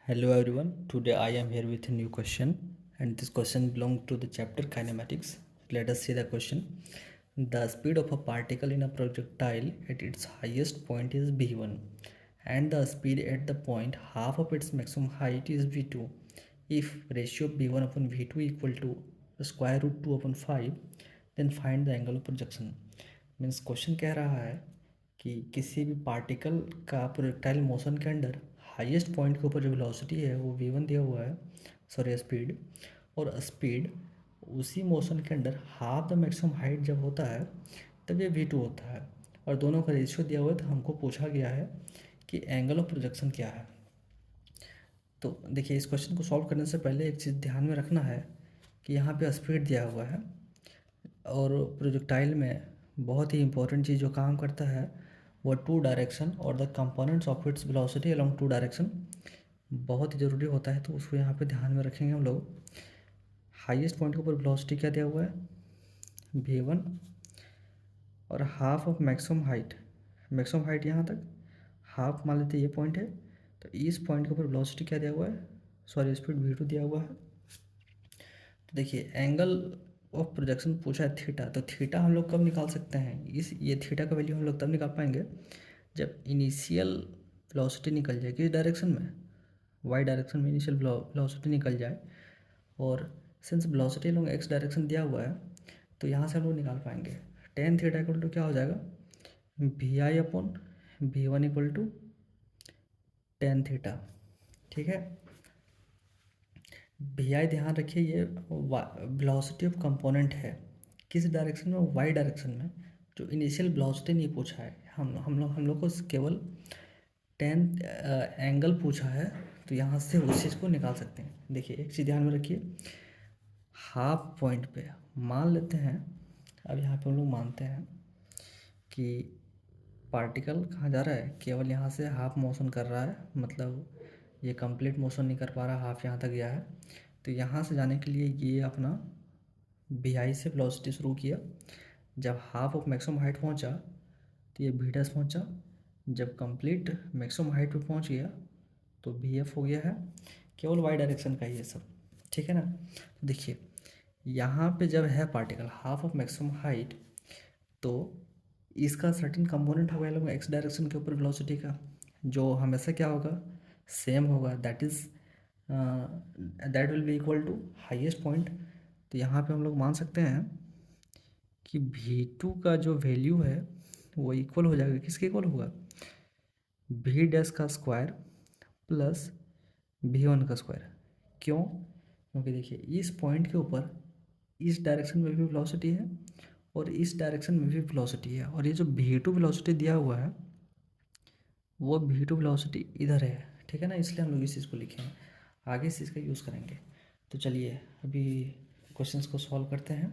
Hello everyone, today I am here with a new question and this question belongs to the chapter kinematics. Let us see the question. The speed of a particle in a projectile at its highest point is v1 and the speed at the point half of its maximum height is v2. If ratio of v1 upon v2 equal to square root 2 upon 5 then find the angle of projection. Means question कह रहा है कि किसी भी particle का projectile motion के अंदर highest point के ऊपर जो वेलोसिटी है वो v1 दिया हुआ है, सॉरी स्पीड, और स्पीड उसी मोशन के अंदर हाफ द मैक्सिमम हाइट जब होता है तब ये v2 होता है और दोनों का रेशियो दिया हुआ है। तो हमको पूछा गया है कि एंगल ऑफ प्रोजेक्शन क्या है। तो देखिए, इस क्वेश्चन को सॉल्व करने से पहले एक चीज़ ध्यान में रखना है कि यहाँ पे स्पीड दिया हुआ है और प्रोजेक्टाइल में बहुत ही इंपॉर्टेंट चीज़ जो काम करता है वो टू डायरेक्शन और the components of its velocity along two direction बहुत ही ज़रूरी होता है। तो उसको यहाँ पे ध्यान में रखेंगे हम लोग। हाईएस्ट पॉइंट के ऊपर वेलोसिटी क्या दिया हुआ है, v1, और हाफ ऑफ मैक्सिमम हाइट यहाँ तक हाफ मान लेते ये पॉइंट है। तो इस पॉइंट के ऊपर वेलोसिटी क्या दिया हुआ है, सॉरी स्पीड v2 दिया हुआ है। तो देखिए, एंगल ऑफ प्रोजेक्शन पूछा है थीटा, तो थीटा हम लोग कब निकाल सकते हैं, ये थीटा का वैल्यू हम लोग तब निकाल पाएंगे जब इनिशियल वेलोसिटी निकल जाए किस डायरेक्शन में, वाई डायरेक्शन में इनिशियल वेलोसिटी निकल जाए। और सिंस वेलोसिटी लोग एक्स डायरेक्शन दिया हुआ है तो यहाँ से हम लोग निकाल पाएंगे टेन थीटा इक्वल टू क्या हो जाएगा, V I upon v1 equal to ten theta. ठीक है, वी आई ध्यान रखिए ये वेलोसिटी ऑफ कंपोनेंट है, किस डायरेक्शन में, वाई डायरेक्शन में। जो इनिशियल वेलोसिटी नहीं पूछा है, हम लोग को केवल टेन एंगल पूछा है। तो यहाँ से उस चीज़ को निकाल सकते हैं। देखिए, एक चीज़ ध्यान में रखिए, हाफ पॉइंट पे मान लेते हैं, अब यहाँ पे हम लोग मानते हैं कि पार्टिकल कहाँ जा रहा है, केवल यहाँ से हाफ मोशन कर रहा है, मतलब ये कंप्लीट मोशन नहीं कर पा रहा, हाफ यहाँ तक गया है। तो यहाँ से जाने के लिए ये अपना वी आई से वेलोसिटी शुरू किया, जब हाफ ऑफ मैक्सिमम हाइट पहुँचा तो ये वी डैश पहुँचा, जब कंप्लीट मैक्सिमम हाइट पे पहुँच गया तो वी एफ हो गया है। केवल वाई डायरेक्शन का ही ये सब, ठीक है ना। तो देखिए, यहाँ पे जब है particle half of maximum height तो इसका सर्टेन कंपोनेंट होगा लोग एक्स डायरेक्शन के ऊपर वेलोसिटी का, जो हमेशा क्या होगा, सेम होगा, that will be equal to highest point. तो यहाँ पे हम लोग मान सकते हैं कि v2 का जो वैल्यू है वो इक्वल हो जाएगा, किसके इक्वल होगा, v डैश का स्क्वायर प्लस v1 का स्क्वायर। क्यों, क्योंकि देखिए इस पॉइंट के ऊपर इस डायरेक्शन में भी वेलोसिटी है और इस डायरेक्शन में भी वेलोसिटी है, और ये जो v2 वेलोसिटी दिया हुआ है वो v2 वेलोसिटी इधर है, ठीक है ना। इसलिए हम लोग इस चीज़ को लिखे हैं, आगे इस चीज़ का यूज़ करेंगे। तो चलिए अभी क्वेश्चंस को सॉल्व करते हैं।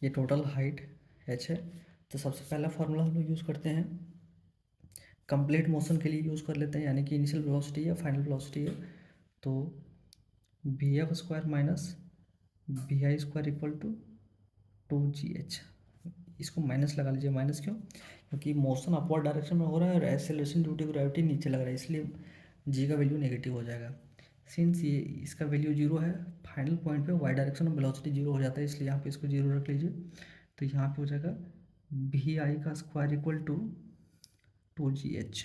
ये टोटल हाइट h है, तो सबसे पहला फार्मूला हम लोग यूज़ करते हैं, कंप्लीट मोशन के लिए यूज़ कर लेते हैं, यानी कि इनिशियल वेलोसिटी है, फाइनल वेलोसिटी है। तो V F square minus V I square equal to 2gh। इसको माइनस लगा लीजिए, माइनस क्यों, क्योंकि मोशन अपवर्ड डायरेक्शन में हो रहा है और एक्सेलरेशन ड्यू टू ग्रेविटी नीचे लग रहा है, इसलिए जी का वैल्यू नेगेटिव हो जाएगा। सिंस ये इसका वैल्यू जीरो है, फाइनल पॉइंट पे वाई डायरेक्शन में वेलोसिटी जीरो हो जाता है, इसलिए यहाँ पे इसको जीरो रख लीजिए। तो यहाँ पे हो जाएगा वी आई का स्क्वायर इक्वल टू 2gh।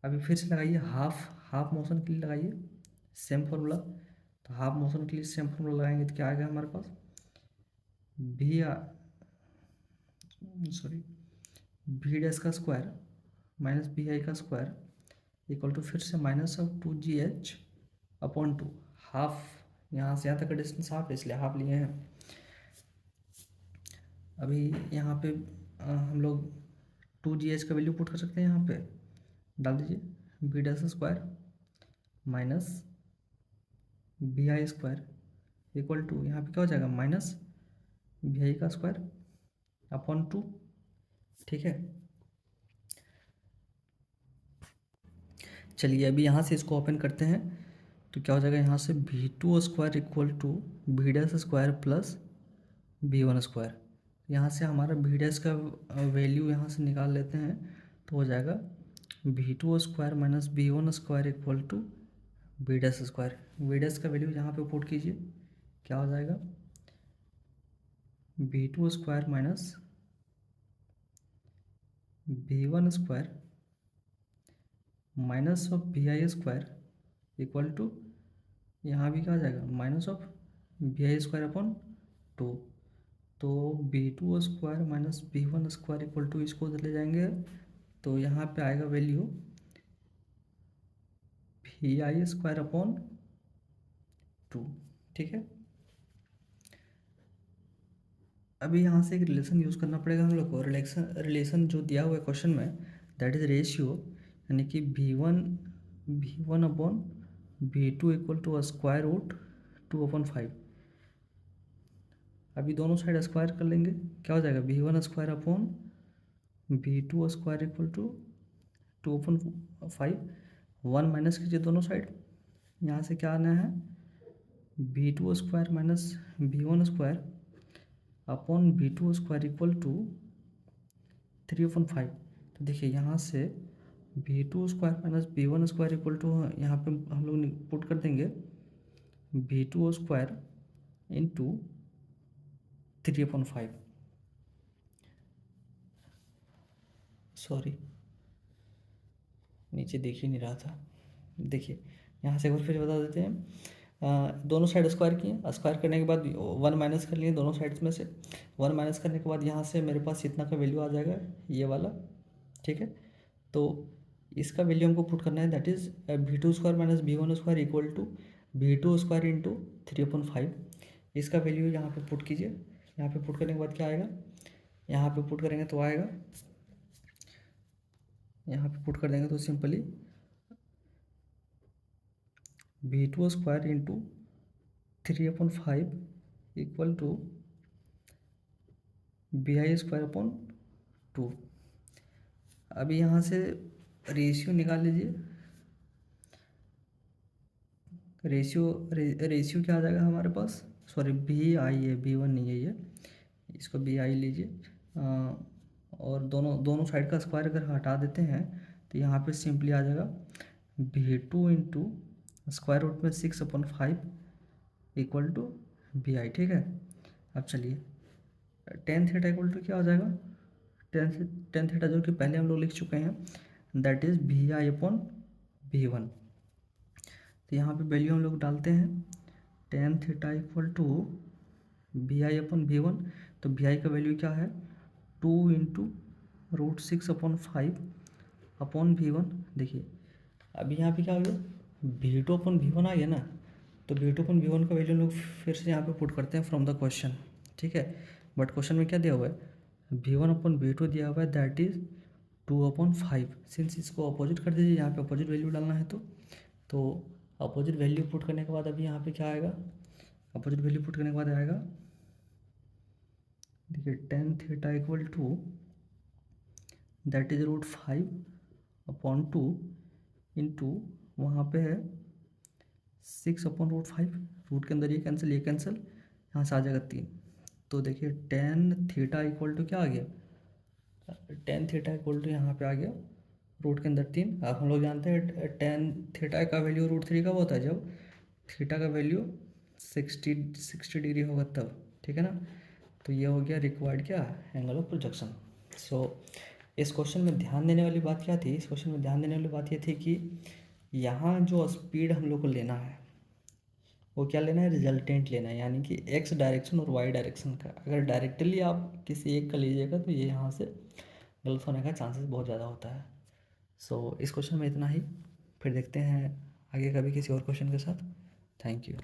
अभी फिर से लगाइए, हाफ मोशन के लिए लगाइए सेम फॉर्मूला। तो हाफ मोशन के लिए सेम फॉर्मूला लगाएंगे तो क्या आ गया हमारे पास, वी सॉरी वी डैश का स्क्वायर माइनस वी आई का स्क्वायर इक्वल टू फिर से minus of 2gh upon 2। Half यहाँ से यहाँ तक का डिस्टेंस हाफ है, इसलिए हाफ लिए हैं। अभी यहाँ पे हम लोग 2gh का वैल्यू पुट कर सकते हैं, यहाँ पे डाल दीजिए V dash square minus V I square equal to, यहाँ पे क्या हो जाएगा, माइनस वी आई का स्क्वायर अपॉन 2। ठीक है, चलिए अभी यहाँ से इसको ओपन करते हैं तो क्या हो जाएगा, यहाँ से v2 square equal to V dash square plus v1 square. यहाँ से हमारा वी डैश का वैल्यू यहाँ से निकाल लेते हैं तो हो जाएगा v2 square minus v1 square equal to B dash square. B dash का वैल्यू यहाँ पे पुट कीजिए, क्या हो जाएगा, v2 square minus v1 square minus of vi square equal to, यहाँ भी क्या आ जाएगा, minus of vi square upon 2। तो v2 square minus v1 square equal to, इसको उधर ले जाएंगे तो यहाँ पे आएगा वैल्यू vi स्क्वायर अपॉन 2। ठीक है, अभी यहाँ से एक रिलेशन यूज़ करना पड़ेगा हम लोग को। रिलेशन जो दिया हुआ है क्वेश्चन में, दैट इज रेशियो, यानी कि v1 upon v2 equal to square root 2/5। अभी दोनों साइड स्क्वायर कर लेंगे, क्या हो जाएगा, v1 square upon v2 square equal to 2/5। 1 minus कीजिए दोनों साइड, यहाँ से क्या आना है, v2 square minus v1 square upon v2 square equal to 3/5। तो देखिए यहाँ से v2 square minus v1 square equal to, यहाँ पे हम लोग पुट कर देंगे v2 स्क्वायर इंटू 3/5। सॉरी, नीचे देख ही नहीं रहा था। देखिए यहाँ से एक बार फिर बता देते हैं, दोनों साइड स्क्वायर किए, स्क्वायर करने के बाद 1 माइनस कर लिए दोनों साइड्स में से। 1 माइनस करने के बाद यहाँ से मेरे पास इतना का वैल्यू आ जाएगा, ये वाला। ठीक है, तो इसका वैल्यू हमको पुट करना है, that is v2 square minus v1 square equal to v2 square into 3/5। इसका वैल्यू यहाँ पे पुट कीजिए, यहाँ पे पुट करने के बाद क्या आएगा, यहाँ पे पुट करेंगे तो आएगा, यहाँ पे पुट कर देंगे तो simply v2 square into 3/5 equal to vi square upon 2। अभी यहाँ से रेशियो निकाल लीजिए, रेशियो क्या आ जाएगा हमारे पास, सॉरी vi है, v1 नहीं है ये, इसको vi लीजिए। और दोनों साइड का स्क्वायर अगर हटा देते हैं तो यहाँ पे सिंपली आ जाएगा v2 इंटू स्क्वायर रूट में 6/5 इक्वल टू vi। ठीक है, अब चलिए tan थीटा इक्वल टू क्या हो जाएगा, tan थीटा जो कि पहले हम लोग लिख चुके हैं, that is vi upon v1। तो यहाँ पे वैल्यू हम लोग डालते हैं, tan theta equal to vi upon v1। तो vi का वैल्यू क्या है, 2 इंटू रूट 6/5 अपॉन v1। देखिए अभी यहाँ पे क्या हो गया, v2 अपॉन v1 आ गया ना, तो v2 अपॉन v1 का वैल्यू हम लोग फिर से यहाँ पे पुट करते हैं फ्रॉम द क्वेश्चन। ठीक है, बट क्वेश्चन में क्या दिया हुआ है, v1 अपॉन v2 दिया हुआ है, दैट इज़ 2/5। सिंस इसको अपोजिट कर दीजिए, यहाँ पे अपोजिट वैल्यू डालना है तो अपोजिट वैल्यू पुट करने के बाद अभी यहाँ पे क्या आएगा, अपोजिट वैल्यू पुट करने के बाद आएगा, देखिए tan theta equal to that is root 5/2 into वहाँ पे है 6/5, रूट के अंदर ये कैंसिल, यहाँ से आ जाएगा 3। तो देखिए tan थीटा इक्वल टू क्या आ गया, tan थीटा इक्वल टू यहाँ पे आ गया रूट के अंदर 3। अब हम लोग जानते हैं tan थीटा का वैल्यू √3 कब होता है, जब थीटा का वैल्यू 60 डिग्री होगा तब। ठीक है ना, तो ये हो गया रिक्वायर्ड क्या, एंगल ऑफ प्रोजेक्शन। सो इस क्वेश्चन में ध्यान देने वाली बात क्या थी, इस क्वेश्चन में ध्यान देने वाली बात ये थी कि यहाँ जो स्पीड हम लोग को लेना है वो क्या लेना है, रिजल्टेंट लेना है, यानी कि x डायरेक्शन और y डायरेक्शन का। अगर डायरेक्टली आप किसी एक का लीजिएगा तो ये यहाँ से गलत होने का चांसेस बहुत ज़्यादा होता है। सो इस क्वेश्चन में इतना ही, फिर देखते हैं आगे कभी किसी और क्वेश्चन के साथ। Thank you.